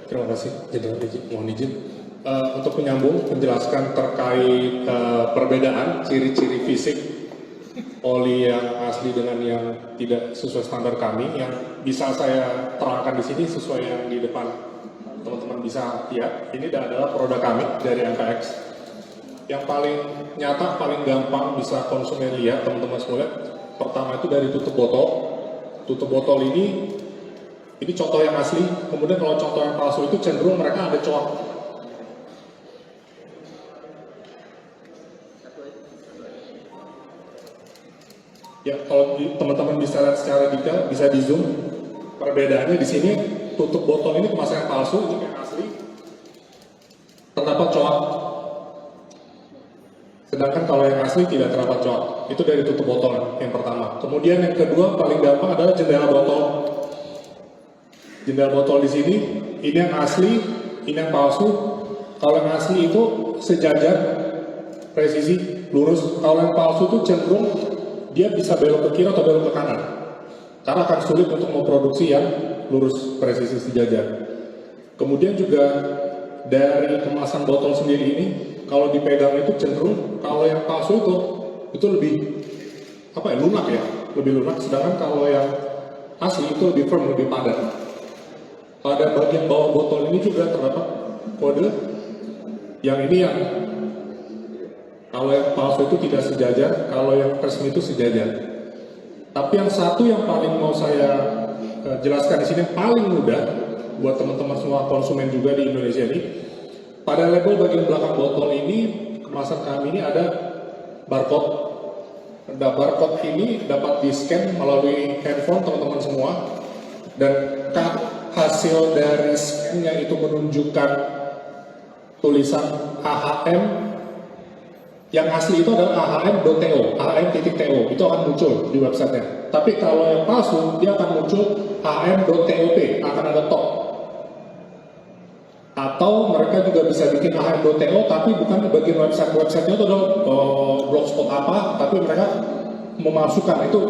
Terima kasih, mohon izin. Untuk menyambung, menjelaskan terkait perbedaan ciri-ciri fisik oli yang asli dengan yang tidak sesuai standar kami, yang bisa saya terangkan di sini sesuai yang di depan teman-teman bisa lihat. Ini adalah produk kami dari MPX. Yang paling nyata, paling gampang bisa konsumen lihat, teman-teman semua lihat. Pertama itu dari tutup botol. Tutup botol ini contoh yang asli. Kemudian kalau contoh yang palsu itu cenderung mereka ada coak. Ya, kalau teman-teman bisa lihat secara detail, bisa di zoom. Perbedaannya di sini, tutup botol ini kemasan yang palsu, jika yang asli terdapat coak. Sedangkan kalau yang asli tidak terdapat coak. Itu dari tutup botol yang pertama. Kemudian yang kedua paling gampang adalah jendela botol. Jendela botol di sini, ini yang asli, ini yang palsu. Kalau yang asli itu sejajar, presisi, lurus. Kalau yang palsu itu cenderung dia bisa belok ke kiri atau belok ke kanan. Karena akan sulit untuk memproduksi yang lurus, presisi, sejajar. Kemudian juga dari kemasan botol sendiri ini, kalau dipegang itu cenderung, kalau yang palsu itu lebih lunak ya, lebih lunak. Sedangkan kalau yang asli itu lebih firm, lebih padat. Pada bagian bawah botol ini juga terdapat kode. Yang ini yang kalau yang palsu itu tidak sejajar, kalau yang resmi itu sejajar. Tapi yang satu yang paling mau saya jelaskan di sini paling mudah buat teman-teman semua konsumen juga di Indonesia ini. Pada label bagian belakang botol ini, kemasan kami ini ada barcode. Dan barcode ini dapat di-scan melalui handphone teman-teman semua. Dan hasil dari scan-nya itu menunjukkan tulisan AHM. Yang asli itu adalah AHM.to, AHM.to, itu akan muncul di websitenya. Tapi kalau yang palsu, dia akan muncul AHM.top, akan ada top. Atau mereka juga bisa bikin AHM.to, tapi bukan di bagian websitenya itu adalah blogspot apa, tapi mereka memasukkan itu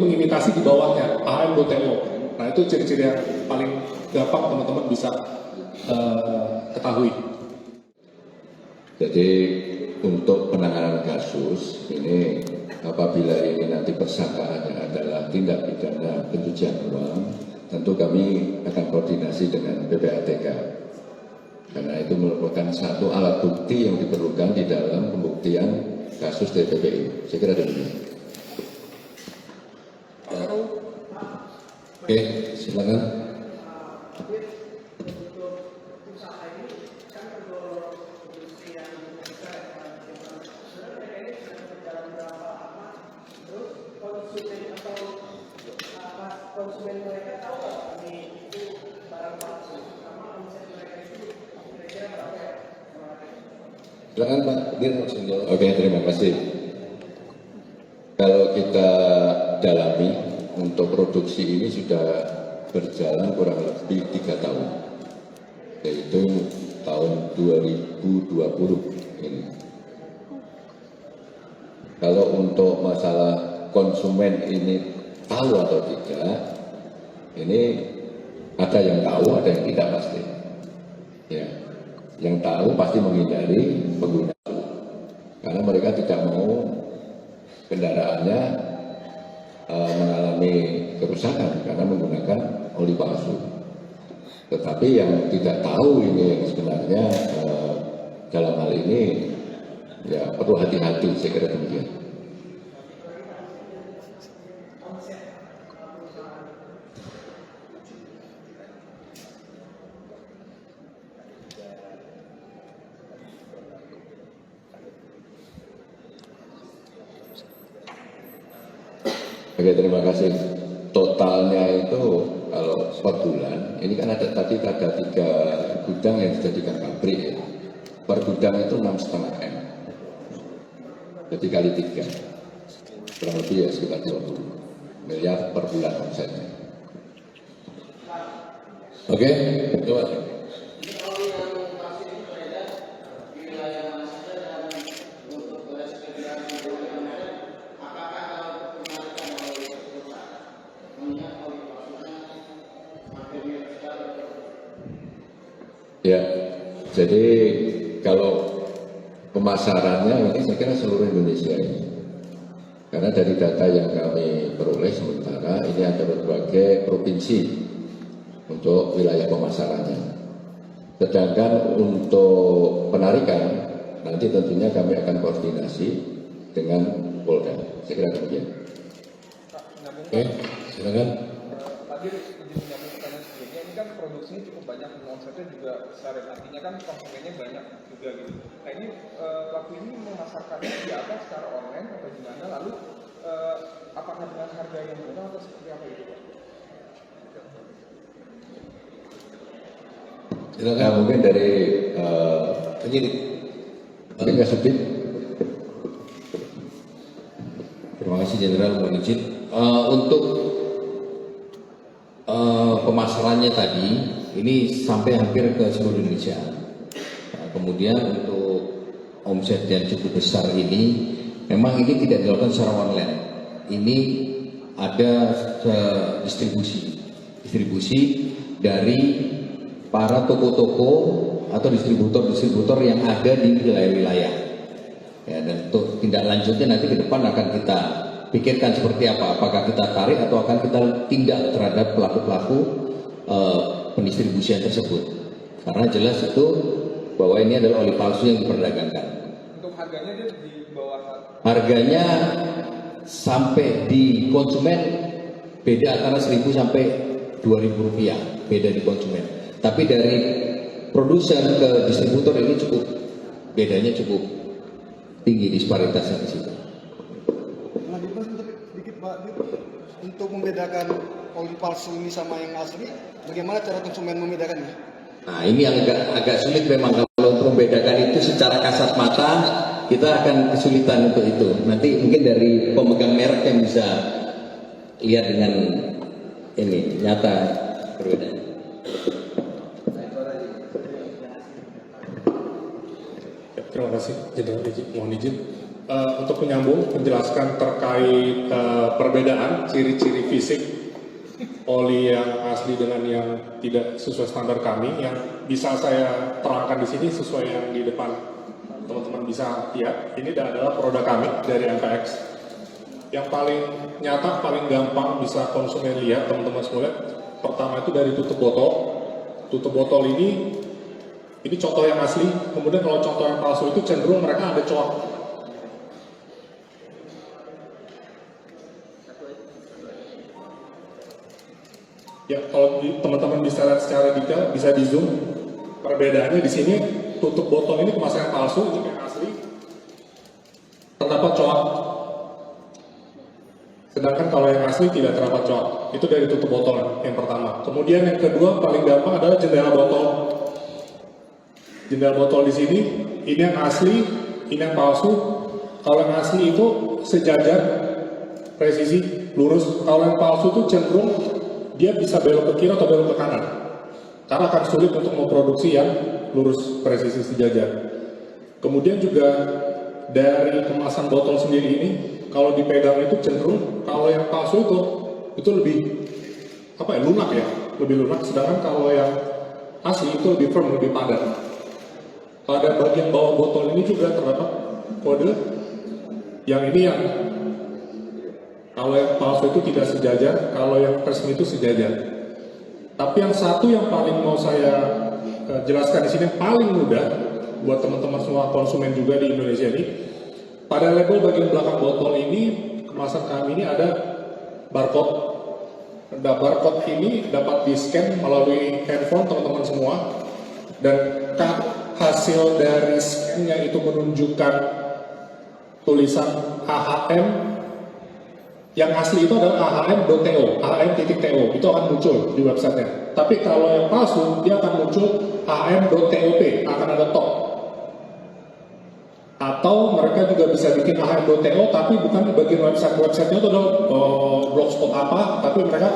mengimitasi di bawahnya AHM.to. Nah itu ciri-ciri yang paling gampang teman-teman bisa ketahui. Jadi untuk penanganan kasus ini, apabila ini nanti persangkaannya adalah tindak pidana pencucian uang, tentu kami akan koordinasi dengan PPATK. Karena itu merupakan satu alat bukti yang diperlukan di dalam pembuktian kasus TPPI. Saya kira demikian. Oke, silakan. Konsumen mereka tahu nggak ini itu barang palsu, sama omset mereka itu kira-kira berapa? Silakan Pak Dir langsung jawab. Oke, terima kasih. Kalau kita dalami, untuk produksi ini sudah berjalan kurang lebih 3 tahun, yaitu tahun 2020 ini. Kalau untuk masalah konsumen ini tahu atau tidak, ini ada yang tahu, ada yang tidak pasti. Ya, yang tahu pasti menghindari pengguna, karena mereka tidak mau kendaraannya mengalami kerusakan karena menggunakan oli palsu. Tetapi yang tidak tahu ini yang sebenarnya dalam hal ini ya perlu hati-hati, saya kira demikian. Oke, terima kasih. Totalnya itu kalau per bulan, ini kan ada tadi ada 3 gudang yang dijadikan pabrik ya. Per gudang itu 6,5 M. Jadi kali 3. Kurang lebih ya sekitar 20 miliar per bulan omsetnya. Oke, coba. Ya, jadi kalau pemasarannya ini saya kira seluruh Indonesia ini. Karena dari data yang kami peroleh sementara ini ada berbagai provinsi untuk wilayah pemasarannya. Sedangkan untuk penarikan nanti tentunya kami akan koordinasi dengan Polda. Saya kira demikian. Oke, silakan. Tadi izin menyambung pertanyaan sebelumnya, ini kan produksinya cukup banyak, omsetnya juga besar, artinya kan konsumennya banyak juga gitu. Nah ini pelaku ini memasarkannya di apa, secara online atau gimana? Lalu apakah dengan harga yang murah atau seperti apa gitu Pak? Silakan mungkin dari Penyidik. mungkin Kasubdit. Terima kasih Jenderal, mohon izin. Untuk pemasarannya tadi, ini sampai hampir ke seluruh Indonesia. Kemudian untuk omset yang cukup besar ini, memang ini tidak dilakukan secara online. Ini ada distribusi dari para toko-toko atau distributor-distributor yang ada di wilayah-wilayah. Ya, dan untuk tindak lanjutnya nanti ke depan akan kita pikirkan seperti apa. Apakah kita tarik atau akan kita tindak terhadap pelaku-pelaku pendistribusian tersebut. Karena jelas itu bahwa ini adalah oli palsu yang diperdagangkan. Untuk harganya dia di bawah Harganya sampai di konsumen beda antara 1.000 sampai 2.000 rupiah, beda di konsumen. Tapi dari produsen ke distributor ini cukup bedanya cukup tinggi disparitasnya di situ. Nah, sedikit Pak, untuk membedakan oli palsu ini sama yang asli, bagaimana cara konsumen membedakannya? Nah ini yang agak sulit memang kalau untuk membedakan itu secara kasat mata kita akan kesulitan untuk itu. Nanti mungkin dari pemegang merek yang bisa lihat dengan ini nyata perbedaan. Terima kasih, mohon izin. Untuk menyambung, menjelaskan terkait perbedaan ciri-ciri fisik oli yang asli dengan yang tidak sesuai standar kami, yang bisa saya terangkan di sini sesuai yang di depan teman-teman bisa lihat. Ini adalah produk kami dari MPX. Yang paling nyata, paling gampang bisa konsumen lihat, teman-teman semua lihat. Pertama itu dari tutup botol. Tutup botol ini contoh yang asli, kemudian kalau contoh yang palsu itu cenderung mereka ada coak. Ya, kalau teman-teman bisa lihat secara detail, bisa di zoom. Perbedaannya di sini, tutup botol ini kemasan yang palsu, jika yang asli terdapat coak. Sedangkan kalau yang asli tidak terdapat coak. Itu dari tutup botol yang pertama. Kemudian yang kedua paling gampang adalah jendela botol. Jendela botol di sini, ini yang asli, ini yang palsu. Kalau yang asli itu sejajar, presisi, lurus. Kalau yang palsu itu cenderung dia bisa belok ke kiri atau belok ke kanan. Karena akan sulit untuk memproduksi yang lurus, presisi, sejajar. Kemudian juga dari kemasan botol sendiri ini, kalau dipegang itu cenderung, kalau yang palsu itu lebih lunak ya, lebih lunak. Sedangkan kalau yang asli itu lebih firm, lebih padat. Pada bagian bawah botol ini juga terdapat kode yang ini yang kalau yang palsu itu tidak sejajar, kalau yang resmi itu sejajar. Tapi yang satu yang paling mau saya jelaskan di sini paling mudah buat teman-teman semua konsumen juga di Indonesia ini, pada label bagian belakang botol ini kemasan kami ini ada barcode. Nah, barcode ini dapat di-scan melalui handphone teman-teman semua, dan hasil dari scan-nya itu menunjukkan tulisan AHM. Yang asli itu adalah AHM.to, AHM.to, itu akan muncul di websitenya. Tapi kalau yang palsu, dia akan muncul AHM.top, akan ada top. Atau mereka juga bisa bikin AHM.to, tapi bukan di bagian websitenya itu adalah blogspot apa, tapi mereka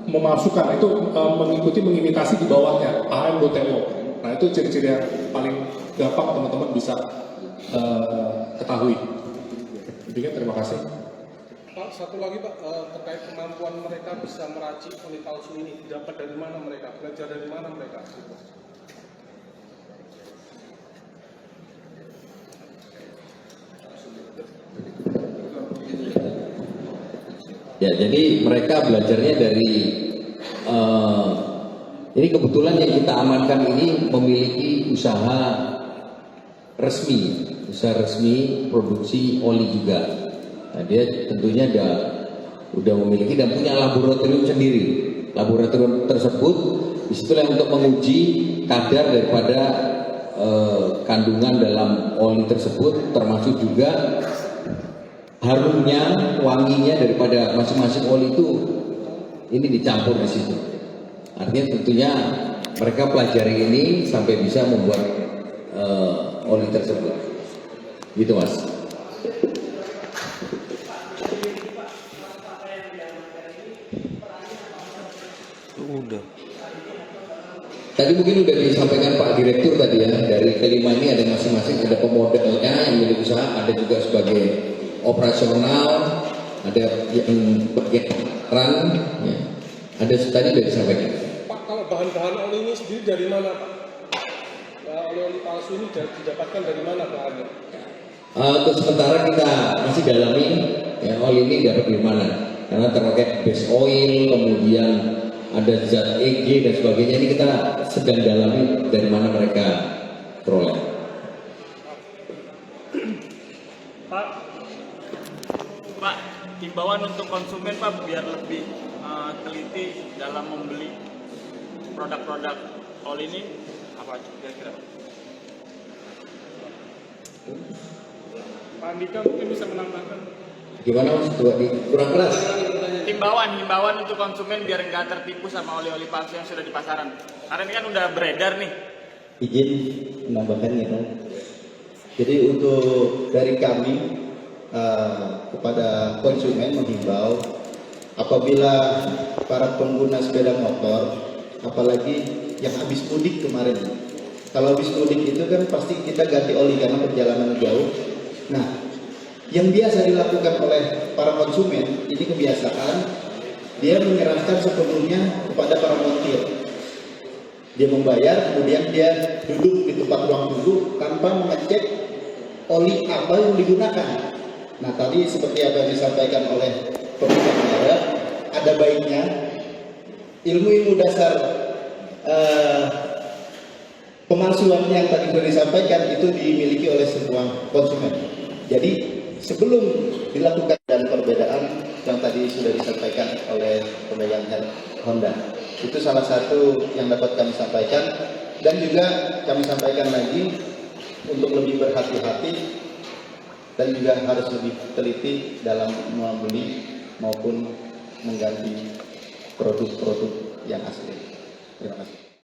memasukkan itu mengimitasi di bawahnya AHM.to. Nah itu ciri-ciri yang paling gampang teman-teman bisa ketahui. Demikian, terima kasih. Pak, satu lagi Pak, terkait kemampuan mereka bisa meracik oli palsu ini, dapat dari mana mereka, belajar dari mana mereka? Ya, jadi mereka belajarnya dari ini kebetulan yang kita amankan ini memiliki usaha resmi produksi oli juga. Nah, dia tentunya udah memiliki dan punya laboratorium sendiri. Laboratorium tersebut disitulah untuk menguji kadar daripada kandungan dalam oli tersebut, termasuk juga harumnya, wanginya daripada masing-masing oli itu ini dicampur di situ. Artinya tentunya mereka pelajari ini sampai bisa membuat oli tersebut. Gitu Mas. Tadi mungkin udah disampaikan Pak Direktur tadi ya, dari kelima ini ada masing-masing, ada pemodalnya yang milik usaha, ada juga sebagai operasional, ada yang bagian run, ya. Ada tadi udah disampaikan. Pak, kalau bahan-bahan oli ini sendiri dari mana Pak? Oli palsu ini didapatkan dari mana bahannya? Untuk sementara kita masih dalami ya, oli ini dapat dari mana, karena terkait base oil, kemudian ada zat EG dan sebagainya, ini kita sedang dalami dari mana mereka peroleh. Pak, himbauan untuk konsumen Pak biar lebih teliti dalam membeli produk-produk oli ini apa kira-kira? Pak Andika mungkin bisa menambahkan. Gimana Mas? Kurang keras. Himbauan untuk konsumen biar nggak tertipu sama oli-oli palsu yang sudah di pasaran. Karena ini kan udah beredar nih. Izin menambahkan ya. Jadi untuk dari kami kepada konsumen menghimbau apabila para pengguna sepeda motor, apalagi yang habis mudik kemarin. Kalau habis mudik itu kan pasti kita ganti oli karena perjalanan jauh. Nah, yang biasa dilakukan oleh para konsumen ini kebiasaan dia menyerahkan sepenuhnya kepada para montir. Dia membayar, kemudian dia duduk di tempat ruang tunggu tanpa mengecek oli apa yang digunakan. Nah, tadi seperti apa yang disampaikan oleh pembicara, ada baiknya ilmu dasar pemalsuan yang tadi sudah disampaikan itu dimiliki oleh semua konsumen. Jadi sebelum dilakukan dan perbedaan yang tadi sudah disampaikan oleh pemegang Honda, itu salah satu yang dapat kami sampaikan, dan juga kami sampaikan lagi untuk lebih berhati-hati dan juga harus lebih teliti dalam membeli maupun mengganti produk-produk yang asli. Terima kasih.